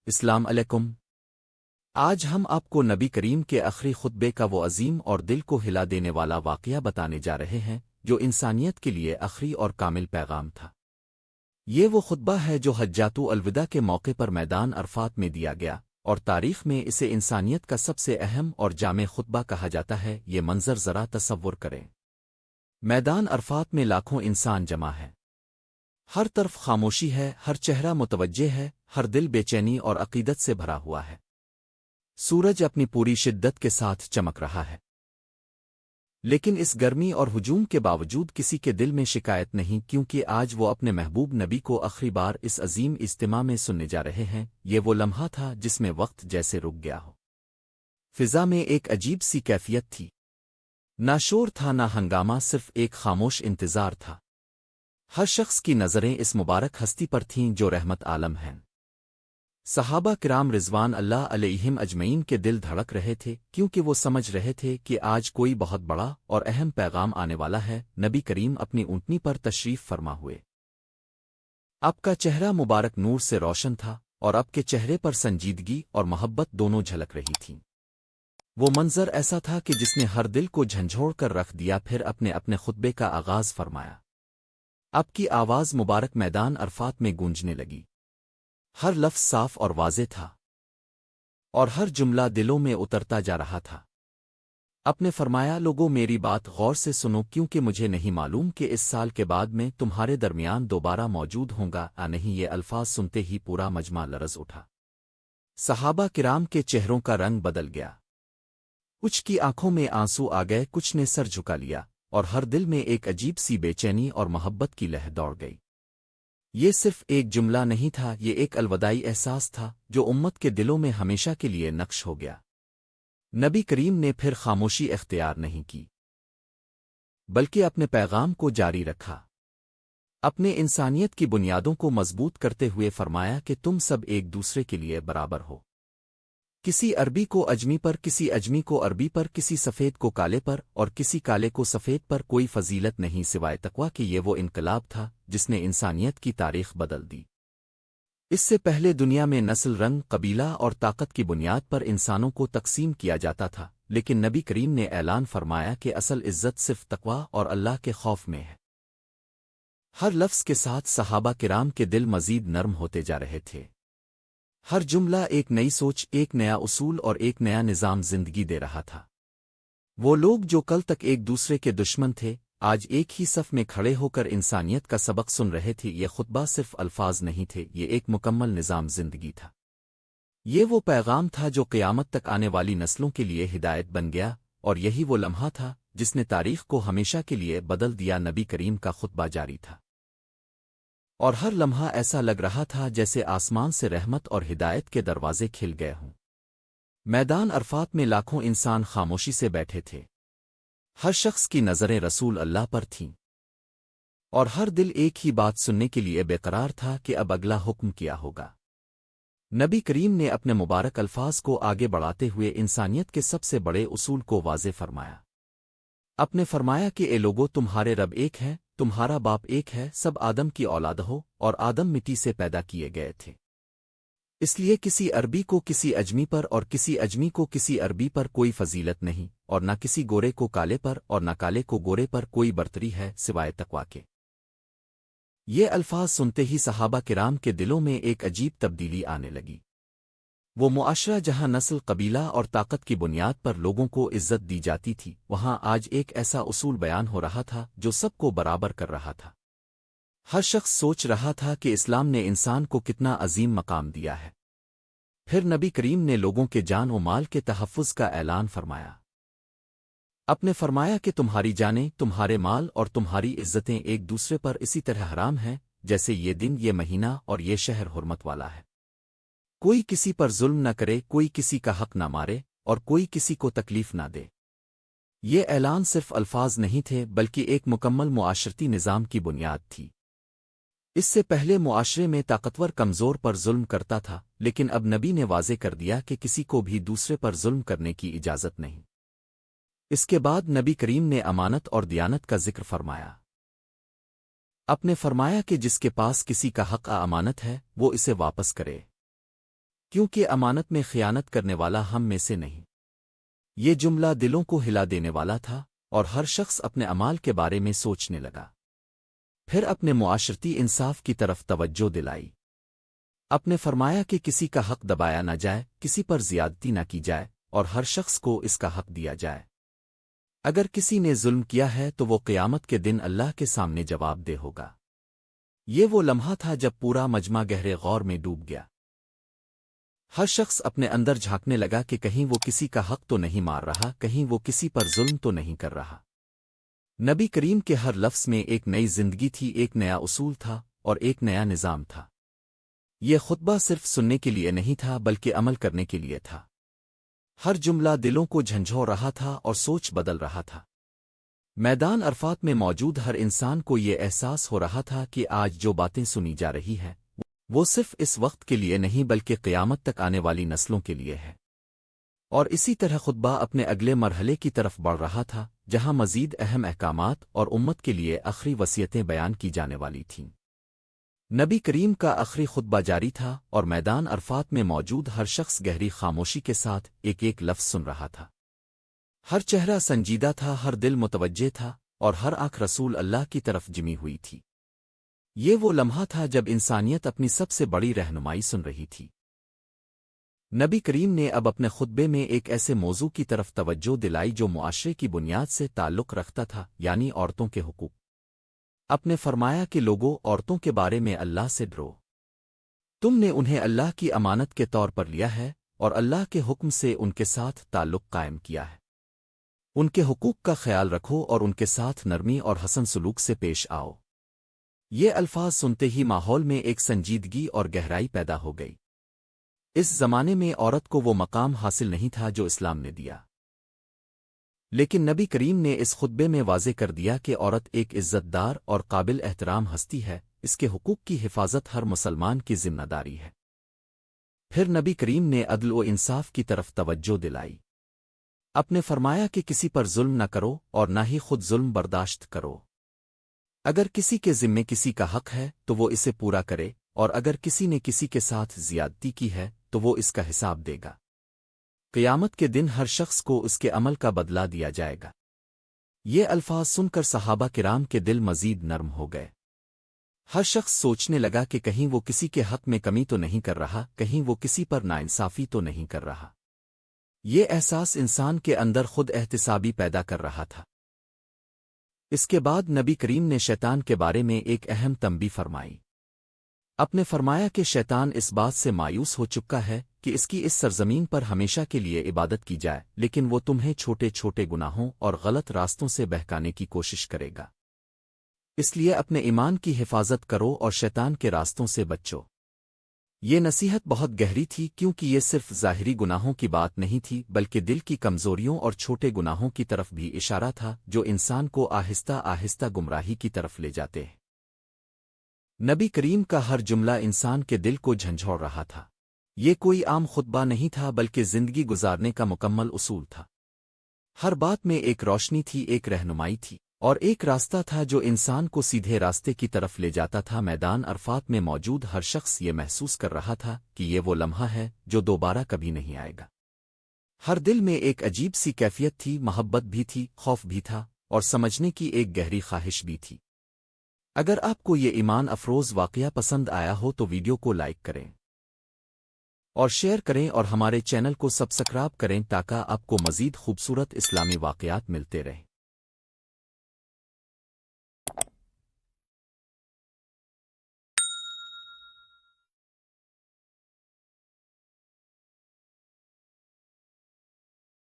السلام علیکم۔ آج ہم آپ کو نبی کریم کے آخری خطبے کا وہ عظیم اور دل کو ہلا دینے والا واقعہ بتانے جا رہے ہیں جو انسانیت کے لیے آخری اور کامل پیغام تھا۔ یہ وہ خطبہ ہے جو حجۃ الوداع کے موقع پر میدان عرفات میں دیا گیا، اور تاریخ میں اسے انسانیت کا سب سے اہم اور جامع خطبہ کہا جاتا ہے۔ یہ منظر ذرا تصور کریں۔ میدان عرفات میں لاکھوں انسان جمع ہے۔ ہر طرف خاموشی ہے، ہر چہرہ متوجہ ہے، ہر دل بے چینی اور عقیدت سے بھرا ہوا ہے۔ سورج اپنی پوری شدت کے ساتھ چمک رہا ہے، لیکن اس گرمی اور ہجوم کے باوجود کسی کے دل میں شکایت نہیں، کیونکہ آج وہ اپنے محبوب نبی کو آخری بار اس عظیم اجتماع میں سننے جا رہے ہیں۔ یہ وہ لمحہ تھا جس میں وقت جیسے رک گیا ہو۔ فضا میں ایک عجیب سی کیفیت تھی، نہ شور تھا نہ ہنگامہ، صرف ایک خاموش انتظار تھا۔ ہر شخص کی نظریں اس مبارک ہستی پر تھیں جو رحمت عالم ہیں۔ صحابہ کرام رضوان اللہ علیہم اجمعین کے دل دھڑک رہے تھے، کیونکہ وہ سمجھ رہے تھے کہ آج کوئی بہت بڑا اور اہم پیغام آنے والا ہے۔ نبی کریم اپنی اونٹنی پر تشریف فرما ہوئے۔ آپ کا چہرہ مبارک نور سے روشن تھا، اور آپ کے چہرے پر سنجیدگی اور محبت دونوں جھلک رہی تھیں۔ وہ منظر ایسا تھا کہ جس نے ہر دل کو جھنجھوڑ کر رکھ دیا۔ پھر اپنے خطبے کا آغاز فرمایا۔ آپ کی آواز مبارک میدان عرفات میں گونجنے لگی۔ ہر لفظ صاف اور واضح تھا، اور ہر جملہ دلوں میں اترتا جا رہا تھا۔ آپ نے فرمایا، لوگوں میری بات غور سے سنو، کیونکہ مجھے نہیں معلوم کہ اس سال کے بعد میں تمہارے درمیان دوبارہ موجود ہوں گا یا نہیں۔ یہ الفاظ سنتے ہی پورا مجمع لرز اٹھا۔ صحابہ کرام کے چہروں کا رنگ بدل گیا، کچھ کی آنکھوں میں آنسو آ گئے، کچھ نے سر جھکا لیا، اور ہر دل میں ایک عجیب سی بے چینی اور محبت کی لہر دوڑ گئی۔ یہ صرف ایک جملہ نہیں تھا، یہ ایک الوداعی احساس تھا جو امت کے دلوں میں ہمیشہ کے لیے نقش ہو گیا۔ نبی کریم نے پھر خاموشی اختیار نہیں کی، بلکہ اپنے پیغام کو جاری رکھا۔ اپنے انسانیت کی بنیادوں کو مضبوط کرتے ہوئے فرمایا کہ تم سب ایک دوسرے کے لیے برابر ہو۔ کسی عربی کو اجمی پر، کسی اجمی کو عربی پر، کسی سفید کو کالے پر، اور کسی کالے کو سفید پر کوئی فضیلت نہیں سوائے تقویٰ کہ یہ وہ انقلاب تھا جس نے انسانیت کی تاریخ بدل دی۔ اس سے پہلے دنیا میں نسل، رنگ، قبیلہ اور طاقت کی بنیاد پر انسانوں کو تقسیم کیا جاتا تھا، لیکن نبی کریم نے اعلان فرمایا کہ اصل عزت صرف تقویٰ اور اللہ کے خوف میں ہے۔ ہر لفظ کے ساتھ صحابہ کرام کے دل مزید نرم ہوتے جا رہے تھے۔ ہر جملہ ایک نئی سوچ، ایک نیا اصول اور ایک نیا نظام زندگی دے رہا تھا۔ وہ لوگ جو کل تک ایک دوسرے کے دشمن تھے، آج ایک ہی صف میں کھڑے ہو کر انسانیت کا سبق سن رہے تھے۔ یہ خطبہ صرف الفاظ نہیں تھے، یہ ایک مکمل نظام زندگی تھا۔ یہ وہ پیغام تھا جو قیامت تک آنے والی نسلوں کے لیے ہدایت بن گیا، اور یہی وہ لمحہ تھا جس نے تاریخ کو ہمیشہ کے لیے بدل دیا۔ نبی کریم کا خطبہ جاری تھا، اور ہر لمحہ ایسا لگ رہا تھا جیسے آسمان سے رحمت اور ہدایت کے دروازے کھل گئے ہوں۔ میدان عرفات میں لاکھوں انسان خاموشی سے بیٹھے تھے۔ ہر شخص کی نظریں رسول اللہ پر تھیں، اور ہر دل ایک ہی بات سننے کے لیے بے قرار تھا کہ اب اگلا حکم کیا ہوگا۔ نبی کریم نے اپنے مبارک الفاظ کو آگے بڑھاتے ہوئے انسانیت کے سب سے بڑے اصول کو واضح فرمایا۔ آپ نے فرمایا کہ اے لوگو، تمہارے رب ایک ہے، تمہارا باپ ایک ہے، سب آدم کی اولاد ہو، اور آدم مٹی سے پیدا کیے گئے تھے۔ اس لیے کسی عربی کو کسی اجمی پر اور کسی اجمی کو کسی عربی پر کوئی فضیلت نہیں، اور نہ کسی گورے کو کالے پر اور نہ کالے کو گورے پر کوئی برتری ہے سوائے تقویٰ کے۔ یہ الفاظ سنتے ہی صحابہ کرام کے دلوں میں ایک عجیب تبدیلی آنے لگی۔ وہ معاشرہ جہاں نسل، قبیلہ اور طاقت کی بنیاد پر لوگوں کو عزت دی جاتی تھی، وہاں آج ایک ایسا اصول بیان ہو رہا تھا جو سب کو برابر کر رہا تھا۔ ہر شخص سوچ رہا تھا کہ اسلام نے انسان کو کتنا عظیم مقام دیا ہے۔ پھر نبی کریم نے لوگوں کے جان و مال کے تحفظ کا اعلان فرمایا۔ آپ نے فرمایا کہ تمہاری جانیں، تمہارے مال اور تمہاری عزتیں ایک دوسرے پر اسی طرح حرام ہیں جیسے یہ دن، یہ مہینہ اور یہ شہر حرمت والا ہے۔ کوئی کسی پر ظلم نہ کرے، کوئی کسی کا حق نہ مارے، اور کوئی کسی کو تکلیف نہ دے۔ یہ اعلان صرف الفاظ نہیں تھے، بلکہ ایک مکمل معاشرتی نظام کی بنیاد تھی۔ اس سے پہلے معاشرے میں طاقتور کمزور پر ظلم کرتا تھا، لیکن اب نبی نے واضح کر دیا کہ کسی کو بھی دوسرے پر ظلم کرنے کی اجازت نہیں۔ اس کے بعد نبی کریم نے امانت اور دیانت کا ذکر فرمایا۔ آپ نے فرمایا کہ جس کے پاس کسی کا حق امانت ہے وہ اسے واپس کرے۔ کیونکہ امانت میں خیانت کرنے والا ہم میں سے نہیں۔ یہ جملہ دلوں کو ہلا دینے والا تھا، اور ہر شخص اپنے اعمال کے بارے میں سوچنے لگا۔ پھر اپنے معاشرتی انصاف کی طرف توجہ دلائی۔ اپنے فرمایا کہ کسی کا حق دبایا نہ جائے، کسی پر زیادتی نہ کی جائے، اور ہر شخص کو اس کا حق دیا جائے۔ اگر کسی نے ظلم کیا ہے تو وہ قیامت کے دن اللہ کے سامنے جواب دہ ہوگا۔ یہ وہ لمحہ تھا جب پورا مجمع گہرے غور میں ڈوب گیا۔ ہر شخص اپنے اندر جھانکنے لگا کہ کہیں وہ کسی کا حق تو نہیں مار رہا، کہیں وہ کسی پر ظلم تو نہیں کر رہا۔ نبی کریم کے ہر لفظ میں ایک نئی زندگی تھی، ایک نیا اصول تھا، اور ایک نیا نظام تھا۔ یہ خطبہ صرف سننے کے لیے نہیں تھا بلکہ عمل کرنے کے لیے تھا۔ ہر جملہ دلوں کو جھنجھوڑ رہا تھا اور سوچ بدل رہا تھا۔ میدان عرفات میں موجود ہر انسان کو یہ احساس ہو رہا تھا کہ آج جو باتیں سنی جا رہی ہیں وہ صرف اس وقت کے لیے نہیں بلکہ قیامت تک آنے والی نسلوں کے لیے ہے۔ اور اسی طرح خطبہ اپنے اگلے مرحلے کی طرف بڑھ رہا تھا، جہاں مزید اہم احکامات اور امت کے لیے آخری وصیتیں بیان کی جانے والی تھیں۔ نبی کریم کا آخری خطبہ جاری تھا، اور میدان عرفات میں موجود ہر شخص گہری خاموشی کے ساتھ ایک ایک لفظ سن رہا تھا۔ ہر چہرہ سنجیدہ تھا، ہر دل متوجہ تھا، اور ہر آنکھ رسول اللہ کی طرف جمی ہوئی تھی۔ یہ وہ لمحہ تھا جب انسانیت اپنی سب سے بڑی رہنمائی سن رہی تھی۔ نبی کریم نے اب اپنے خطبے میں ایک ایسے موضوع کی طرف توجہ دلائی جو معاشرے کی بنیاد سے تعلق رکھتا تھا، یعنی عورتوں کے حقوق۔ اپنے فرمایا کہ لوگوں، عورتوں کے بارے میں اللہ سے ڈرو۔ تم نے انہیں اللہ کی امانت کے طور پر لیا ہے، اور اللہ کے حکم سے ان کے ساتھ تعلق قائم کیا ہے۔ ان کے حقوق کا خیال رکھو اور ان کے ساتھ نرمی اور حسن سلوک سے پیش آؤ۔ یہ الفاظ سنتے ہی ماحول میں ایک سنجیدگی اور گہرائی پیدا ہو گئی۔ اس زمانے میں عورت کو وہ مقام حاصل نہیں تھا جو اسلام نے دیا، لیکن نبی کریم نے اس خطبے میں واضح کر دیا کہ عورت ایک عزت دار اور قابل احترام ہستی ہے، اس کے حقوق کی حفاظت ہر مسلمان کی ذمہ داری ہے۔ پھر نبی کریم نے عدل و انصاف کی طرف توجہ دلائی۔ اپنے فرمایا کہ کسی پر ظلم نہ کرو اور نہ ہی خود ظلم برداشت کرو۔ اگر کسی کے ذمے کسی کا حق ہے تو وہ اسے پورا کرے، اور اگر کسی نے کسی کے ساتھ زیادتی کی ہے تو وہ اس کا حساب دے گا۔ قیامت کے دن ہر شخص کو اس کے عمل کا بدلہ دیا جائے گا۔ یہ الفاظ سن کر صحابہ کرام کے دل مزید نرم ہو گئے۔ ہر شخص سوچنے لگا کہ کہیں وہ کسی کے حق میں کمی تو نہیں کر رہا، کہیں وہ کسی پر ناانصافی تو نہیں کر رہا۔ یہ احساس انسان کے اندر خود احتسابی پیدا کر رہا تھا۔ اس کے بعد نبی کریم نے شیطان کے بارے میں ایک اہم تنبیہ فرمائی۔ اپنے فرمایا کہ شیطان اس بات سے مایوس ہو چکا ہے کہ اس کی اس سرزمین پر ہمیشہ کے لیے عبادت کی جائے، لیکن وہ تمہیں چھوٹے چھوٹے گناہوں اور غلط راستوں سے بہکانے کی کوشش کرے گا۔ اس لیے اپنے ایمان کی حفاظت کرو اور شیطان کے راستوں سے بچو۔ یہ نصیحت بہت گہری تھی، کیونکہ یہ صرف ظاہری گناہوں کی بات نہیں تھی بلکہ دل کی کمزوریوں اور چھوٹے گناہوں کی طرف بھی اشارہ تھا جو انسان کو آہستہ آہستہ گمراہی کی طرف لے جاتے ہیں۔ نبی کریم کا ہر جملہ انسان کے دل کو جھنجھوڑ رہا تھا۔ یہ کوئی عام خطبہ نہیں تھا بلکہ زندگی گزارنے کا مکمل اصول تھا۔ ہر بات میں ایک روشنی تھی، ایک رہنمائی تھی، اور ایک راستہ تھا جو انسان کو سیدھے راستے کی طرف لے جاتا تھا۔ میدان عرفات میں موجود ہر شخص یہ محسوس کر رہا تھا کہ یہ وہ لمحہ ہے جو دوبارہ کبھی نہیں آئے گا۔ ہر دل میں ایک عجیب سی کیفیت تھی، محبت بھی تھی، خوف بھی تھا، اور سمجھنے کی ایک گہری خواہش بھی تھی۔ اگر آپ کو یہ ایمان افروز واقعہ پسند آیا ہو تو ویڈیو کو لائک کریں اور شیئر کریں، اور ہمارے چینل کو سبسکرائب کریں تاکہ آپ کو مزید خوبصورت اسلامی واقعات ملتے رہیں۔